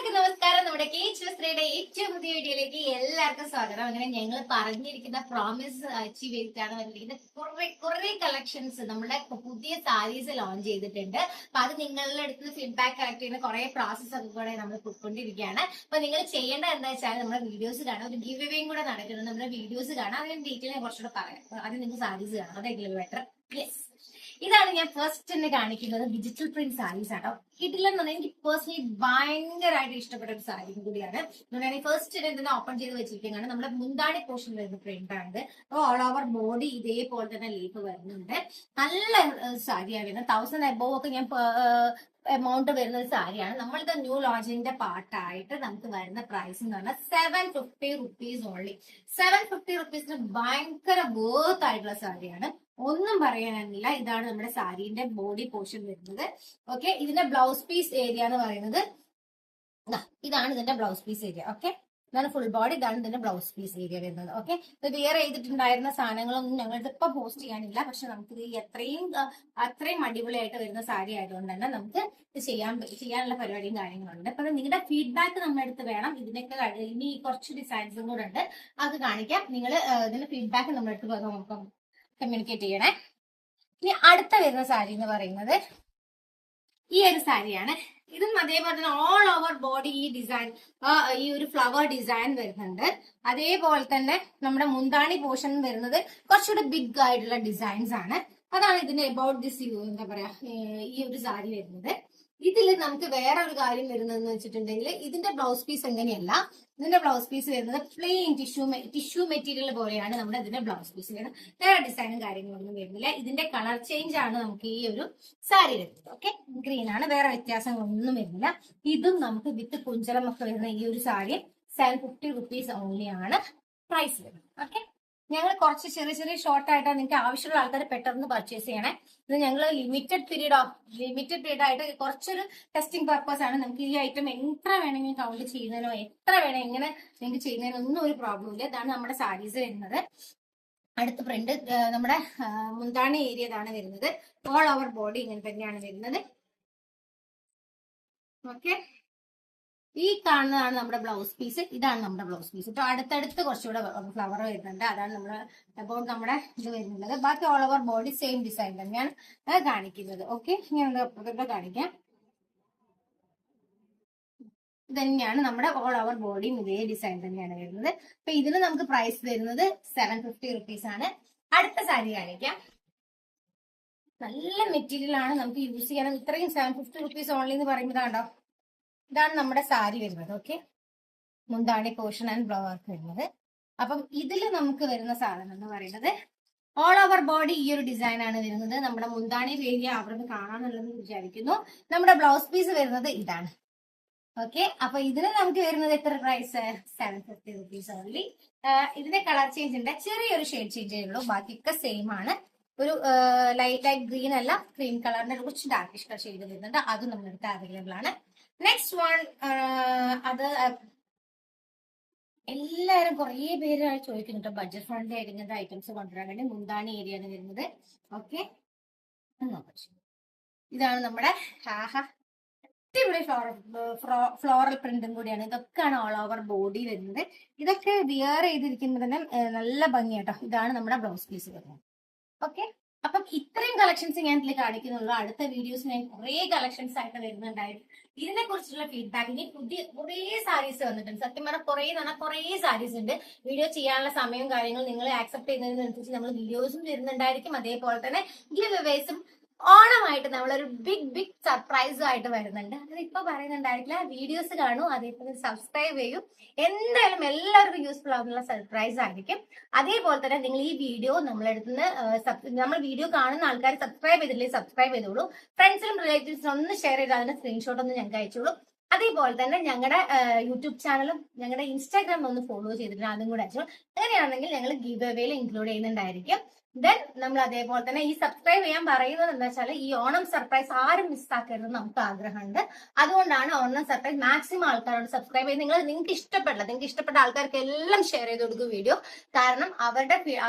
എല്ലാവർക്കും നമസ്കാരം. നമ്മുടെ കേച്ച് വസ്ത്രയുടെ ഏറ്റവും പുതിയ വീഡിയോയിലേക്ക് എല്ലാവർക്കും സ്വാഗതം. അങ്ങനെ ഞങ്ങൾ പറഞ്ഞിരിക്കുന്ന പ്രോമിസ് അച്ചീവ് ചെയ്തിട്ടാണ് വന്നിരിക്കുന്നത്. കുറെ കളക്ഷൻസ് നമ്മുടെ പുതിയ സാരീസ് ലോഞ്ച് ചെയ്തിട്ടുണ്ട്. അപ്പൊ അത് നിങ്ങളുടെ അടുത്ത് ഫീഡ്ബാക്ക് കളക്ട് ചെയ്യുന്ന കുറെ പ്രോസസ് ഒക്കെ കൂടെ നമ്മൾ പൊയ്ക്കൊണ്ടിരിക്കുകയാണ്. അപ്പൊ നിങ്ങൾ ചെയ്യേണ്ടത് എന്താ വെച്ചാൽ നമ്മുടെ വീഡിയോസ് കാണാം, ഒരു ഗിവ് എവേയും കൂടെ നടക്കുന്നത്. നമ്മുടെ വീഡിയോസ് കാണാം, അതിന് ഡീറ്റെയിൽ ഞാൻ കുറച്ചുകൂടെ പറയാം. അത് നിങ്ങൾക്ക് സാരീസ് കാണാം, അതായിരിക്കും ബെറ്റർ. യെസ്, ഇതാണ് ഞാൻ ഫസ്റ്റ് തന്നെ കാണിക്കുന്നത്. ഡിജിറ്റൽ പ്രിന്റ് സാരീസ് ആണോ. ഇതിലെന്ന് പറഞ്ഞാൽ എനിക്ക് പേഴ്സണലി ഭയങ്കരമായിട്ട് ഇഷ്ടപ്പെട്ട ഒരു സാരി കൂടിയാണ്. ഞാൻ ഫസ്റ്റ് തന്നെ ഓപ്പൺ ചെയ്ത് വെച്ചിരിക്കുകയാണ്. നമ്മുടെ മുന്താണി പോർഷൻ വരുന്ന പ്രിന്റ് ആണിത്. അപ്പോൾ ഓൾ ഓവർ ബോഡി ഇതേപോലെ തന്നെ ലീഫ് വരുന്നുണ്ട്. നല്ല സാരിയാണ് വരുന്നത്. 1000 above ഒക്കെ ഞാൻ എമൗണ്ട് വരുന്ന ഒരു സാരിയാണ്. നമ്മളുടെ ന്യൂ ലോഞ്ചിന്റെ പാർട്ടായിട്ട് നമുക്ക് വരുന്ന പ്രൈസ് എന്ന് പറഞ്ഞാൽ 750 rupees ഓൺലി. 750 rupees ഭയങ്കര വേർത്ത് ആയിട്ടുള്ള സാരിയാണ്, ഒന്നും പറയാനില്ല. ഇതാണ് നമ്മുടെ സാരീന്റെ ബോഡി പോർഷൻ വരുന്നത്. ഓക്കെ, ഇതിന്റെ ബ്ലൗസ് പീസ് ഏരിയ എന്ന് പറയുന്നത് ഇതാണ്. ഇതിന്റെ ബ്ലൗസ് പീസ് ഏരിയ. ഓക്കെ, ഇതാണ് ഫുൾ ബോഡി, ഇതാണ് ഇതിന്റെ ബ്ലൗസ് പീസ് ഏരിയ വരുന്നത്. ഓക്കെ, ഇത് വിയർ ചെയ്തിട്ടുണ്ടായിരുന്ന സാധനങ്ങളൊന്നും ഞങ്ങൾക്ക് ഇപ്പൊ പോസ്റ്റ് ചെയ്യാനില്ല. പക്ഷെ നമുക്ക് ഈ അത്രയും അടിപൊളിയായിട്ട് വരുന്ന സാരി ആയതുകൊണ്ട് തന്നെ നമുക്ക് ഇത് ചെയ്യാനുള്ള പരിപാടിയും കാര്യങ്ങളുണ്ട്. അപ്പൊ നിങ്ങളുടെ ഫീഡ്ബാക്ക് നമ്മുടെ അടുത്ത് വേണം. ഇതിനൊക്കെ ഇനി കുറച്ച് ഡിസൈൻസും കൂടെ ഉണ്ട്, അത് കാണിക്കാം. നിങ്ങൾ ഇതിന്റെ ഫീഡ്ബാക്ക് നമ്മുടെ അടുത്ത് നമുക്ക് കമ്മ്യൂണിക്കേറ്റ് ചെയ്യണേ. ഇനി അടുത്ത വരുന്ന സാരി എന്ന് പറയുന്നത് ഈ ഒരു സാരിയാണ്. ഇതും അതേപോലെ തന്നെ ഓൾ ഓവർ ബോഡി ഈ ഡിസൈൻ, ഈ ഒരു ഫ്ലവർ ഡിസൈൻ വരുന്നുണ്ട്. അതേപോലെ തന്നെ നമ്മുടെ മുന്താണി പോർഷൻ വരുന്നത് കുറച്ചുകൂടെ ബിഗ് ആയിട്ടുള്ള ഡിസൈൻസ് ആണ്. അതാണ് ഇതിന്റെ അബൌട്ട് ദിസ് എന്താ പറയാ ഈ ഒരു സാരി വരുന്നത്. ഇതിൽ നമുക്ക് വേറെ ഒരു കാര്യം വരുന്നതെന്ന് വെച്ചിട്ടുണ്ടെങ്കിൽ ഇതിന്റെ ബ്ലൗസ് പീസ് എങ്ങനെയല്ല. ഇതിന്റെ ബ്ലൗസ് പീസ് വരുന്നത് പ്ലെയിൻ ടിഷ്യൂ മെറ്റീരിയൽ പോലെയാണ് നമ്മുടെ ഇതിന്റെ ബ്ലൗസ് പീസ് വരുന്നത്. വേറെ ഡിസൈനും കാര്യങ്ങളൊന്നും വരുന്നില്ല. ഇതിന്റെ കളർ ചേഞ്ച് ആണ് നമുക്ക് ഈ ഒരു സാരി വരുന്നത്. ഓക്കെ, ഗ്രീൻ ആണ്, വേറെ വ്യത്യാസങ്ങളൊന്നും വരുന്നില്ല. ഇതും നമുക്ക് വിത്ത് കുഞ്ചലമൊക്കെ വരുന്ന ഈ ഒരു സാരി 750 rupees ഓൺലി ആണ് പ്രൈസ് വരുന്നത്. ഓക്കെ, ഞങ്ങൾ കുറച്ച് ചെറിയ ചെറിയ ഷോർട്ട് ആയിട്ടാണ് നിങ്ങൾക്ക് ആവശ്യമുള്ള ആൾക്കാർ പെട്ടെന്ന് പർച്ചേസ് ചെയ്യണേ. ഇത് ഞങ്ങൾ ലിമിറ്റഡ് പീരീഡ് ആയിട്ട് കുറച്ചൊരു ടെസ്റ്റിംഗ് പർപ്പസ് ആണ്. നമുക്ക് ഈ ഐറ്റം എത്ര വേണമെങ്കിൽ കൗണ്ട് ചെയ്യുന്നതിനോ എത്ര വേണമെങ്കിൽ ഇങ്ങനെ നിങ്ങൾക്ക് ചെയ്യുന്നതിനോ ഒന്നും ഒരു പ്രോബ്ലം ഇല്ല. ഇതാണ് നമ്മുടെ സാരീസ് വരുന്നത്. അടുത്ത പ്രിന്റ് നമ്മുടെ മുന്താണി ഏരിയ ഇതാണ് വരുന്നത്. ഓൾ ഓവർ ബോഡി ഇങ്ങനെ തന്നെയാണ് വരുന്നത്. ഓക്കെ, ഈ കാണുന്നതാണ് നമ്മുടെ ബ്ലൗസ് പീസ്. ഇതാണ് നമ്മുടെ ബ്ലൗസ് പീസ്. ഇപ്പൊ അടുത്തടുത്ത് കുറച്ചുകൂടെ ഫ്ലവർ വരുന്നുണ്ട്. അതാണ് നമ്മുടെ ഇത് വരുന്നത്. ബാക്കി all over body same design തന്നെയാണ് കാണിക്കുന്നത്. ഓക്കെ, ഞാൻ അപ്പുറത്തോട്ട് കാണിക്കാം. ഇതന്നെയാണ് നമ്മുടെ ഓൾ ഓവർ ബോഡിയും ഇതേ ഡിസൈൻ തന്നെയാണ് വരുന്നത്. അപ്പൊ ഇതിന് നമുക്ക് പ്രൈസ് വരുന്നത് 750 rupees ആണ്. അടുത്ത സാരി കാണിക്കാം. നല്ല മെറ്റീരിയൽ ആണ്, നമുക്ക് യൂസ് ചെയ്യാൻ. ഇത്രയും 750 rupees ഓൺലി എന്ന് പറയുമ്പോൾ കണ്ടോ, ഇതാണ് നമ്മുടെ സാരി വരുന്നത്. ഓക്കെ, മുന്താണി പോർഷൻ ആൻഡ് ബ്ലൗസ് വരുന്നത്. അപ്പം ഇതിൽ നമുക്ക് വരുന്ന സാധനം എന്ന് പറയുന്നത് ഓൾ ഓവർ ബോഡി ഈ ഒരു ഡിസൈൻ ആണ് വരുന്നത്. നമ്മുടെ മുന്താണി ഏരിയ അവിടെ നിന്ന് കാണാന്നുള്ളതെന്ന് വിചാരിക്കുന്നു. നമ്മുടെ ബ്ലൗസ് പീസ് വരുന്നത് ഇതാണ്. ഓക്കെ, അപ്പൊ ഇതിന് നമുക്ക് വരുന്നത് എത്ര പ്രൈസ്? 750 rupees only. ഇതിന്റെ കളർ ചേഞ്ച് ഉണ്ട്, ചെറിയൊരു ഷെയ്ഡ് ചേഞ്ച് ഉള്ളൂ. ബാക്കിയൊക്കെ സെയിം ആണ്. ഒരു ലൈറ്റ് ഗ്രീൻ അല്ല, ക്രീം കളറിന്റെ കുറച്ച് ഡാർക്കിഷ് കളർ ഷെയ്ഡ് വരുന്നുണ്ട്. അതും നമ്മുടെ അടുത്ത് അവൈലബിൾ ആണ്. നെക്സ്റ്റ് വൺ, അത് എല്ലാവരും കുറെ പേര് ചോദിക്കുന്നുണ്ട് ബഡ്ജറ്റ് ഫ്രണ്ട്ലി ആയിട്ട് ഇങ്ങനത്തെ ഐറ്റംസ് കൊണ്ടുവരാൻ വേണ്ടി. മുന്താണി ഏരിയ ആണ് വരുന്നത്. ഓക്കെ, ഇതാണ് നമ്മുടെ അടിപൊളി ഫ്ലോറൽ പ്രിന്റും കൂടിയാണ്. ഇതൊക്കെയാണ് ഓൾ ഓവർ ബോഡി വരുന്നത്. ഇതൊക്കെ വിയർ ചെയ്തിരിക്കുമ്പോൾ തന്നെ നല്ല ഭംഗിയാട്ടോ. ഇതാണ് നമ്മുടെ ബ്ലൗസ് പീസ് വരുന്നത്. ഓക്കെ, അപ്പം ഇത്രയും കളക്ഷൻസ് ഞാൻ ഇതിൽ കാണിക്കുന്നുള്ളൂ. അടുത്ത വീഡിയോസ് ഞാൻ കുറെ കളക്ഷൻസ് ആയിട്ട് വരുന്നുണ്ടായിരുന്നു. ഇതിനെ കുറിച്ചുള്ള ഫീഡ്ബാക്ക് ഇനി കുറേ സാരീസ് വന്നിട്ടുണ്ട്. സത്യം പറഞ്ഞാൽ കുറേ സാരീസ് ഉണ്ട്. വീഡിയോ ചെയ്യാനുള്ള സമയവും കാര്യങ്ങളും നിങ്ങൾ ആക്സെപ്റ്റ് ചെയ്യുന്നതിനനുസരിച്ച് നമ്മൾ വീഡിയോസും വരുന്നുണ്ടായിരിക്കും. അതേപോലെ തന്നെ ഗിവ് അവേസും ഓണമായിട്ട് നമ്മളൊരു ബിഗ് സർപ്രൈസും ആയിട്ട് വരുന്നുണ്ട്. അതിപ്പോ പറയുന്നുണ്ടായിരിക്കില്ല. വീഡിയോസ് കാണൂ, അതേപോലെ സബ്സ്ക്രൈബ് ചെയ്യും. എന്തായാലും എല്ലാവർക്കും യൂസ്ഫുൾ ആവുന്ന സർപ്രൈസ് ആയിരിക്കും. അതേപോലെ തന്നെ നിങ്ങൾ ഈ വീഡിയോ നമ്മൾ വീഡിയോ കാണുന്ന ആൾക്കാർ സബ്സ്ക്രൈബ് ചെയ്തില്ലെങ്കിൽ സബ്സ്ക്രൈബ് ചെയ്തോളൂ. ഫ്രണ്ട്സിനും റിലേറ്റീവ്സിനും ഒന്ന് ഷെയർ ചെയ്ത് അതിന്റെ സ്ക്രീൻഷോട്ട് ഒന്ന് ഞങ്ങൾക്ക് അയച്ചോളൂ. അതേപോലെ തന്നെ ഞങ്ങളുടെ യൂട്യൂബ് ചാനലും ഞങ്ങളുടെ ഇൻസ്റ്റാഗ്രാം ഒന്ന് ഫോളോ ചെയ്തിട്ട് അതും കൂടെ അയച്ചോളൂ. അങ്ങനെയാണെങ്കിൽ ഞങ്ങൾ ഗിവ് അവേയിൽ ഇൻക്ലൂഡ് ചെയ്യുന്നുണ്ടായിരിക്കും. ദെൻ നമ്മൾ അതേപോലെ തന്നെ ഈ സബ്സ്ക്രൈബ് ചെയ്യാൻ പറയുന്നത് എന്താ വെച്ചാൽ ഈ ഓണം സർപ്രൈസ് ആരും മിസ്സാക്കരുത് നമുക്ക് ആഗ്രഹമുണ്ട്. അതുകൊണ്ടാണ് ഓണം സർപ്രൈസ് മാക്സിമം ആൾക്കാരോട് സബ്സ്ക്രൈബ് ചെയ്ത് നിങ്ങൾക്ക് ഇഷ്ടപ്പെട്ട ആൾക്കാർക്ക് എല്ലാം ഷെയർ ചെയ്ത് കൊടുക്കും വീഡിയോ. കാരണം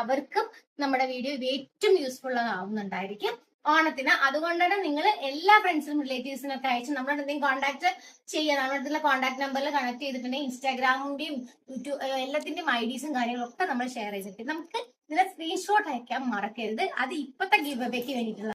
അവർക്കും നമ്മുടെ വീഡിയോ ഏറ്റവും യൂസ്ഫുൾ ആവുന്നുണ്ടായിരിക്കും. ഓണത്തിന്. അതുകൊണ്ടാണ് നിങ്ങൾ എല്ലാ ഫ്രണ്ട്സിനും റിലേറ്റീവ്സിനും ഒക്കെ അയച്ച് നമ്മളോട് എന്തെങ്കിലും കോൺടാക്ട് ചെയ്യാം. നമ്മുടെ അടുത്തുള്ള കോൺടാക്ട് നമ്പറിൽ കണക്ട് ചെയ്തിട്ടുണ്ടെങ്കിൽ ഇൻസ്റ്റാഗ്രാമിന്റെയും യൂട്യൂബ് എല്ലാത്തിന്റെയും ഐഡീസും കാര്യങ്ങളും ഒക്കെ നമ്മൾ ഷെയർ ചെയ്തിട്ട് നമുക്ക് ഇതിന്റെ സ്ക്രീൻഷോട്ട് അയക്കാൻ മറക്കരുത്. അത് ഇപ്പത്തെ ഗിവ് അവേക്ക് വേണ്ടിയിട്ടുള്ള